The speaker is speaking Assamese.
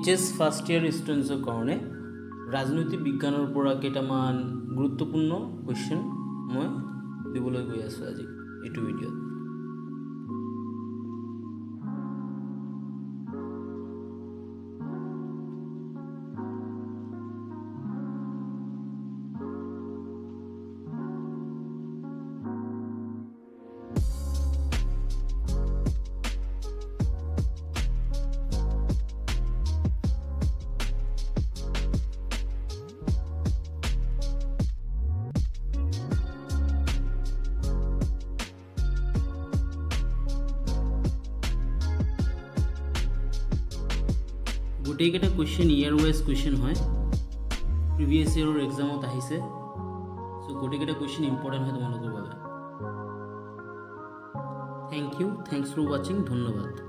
এইচএস ফাৰ্ষ্ট ইয়াৰ ষ্টুডেণ্টছৰ কাৰণে ৰাজনৈতিক বিজ্ঞানৰ পৰা কেইটামান গুৰুত্বপূৰ্ণ কুৱেশ্যন মই দিবলৈ গৈ আছোঁ আজি এইটো ভিডিঅ'ত। গোটেইকেইটা কুৱেশ্যন ইয়াৰ ৱাইজ কুৱেশ্যন হয়, প্ৰিভিয়াছ ইয়েৰৰ এক্সামত আহিছে। চ' গোটেইকেইটা কুৱেশ্যন ইম্পৰ্টেণ্ট হয় তোমালোকৰ বাবে। থেংক ইউ, থেংকছ ফৰ ৱাচিং, ধন্যবাদ।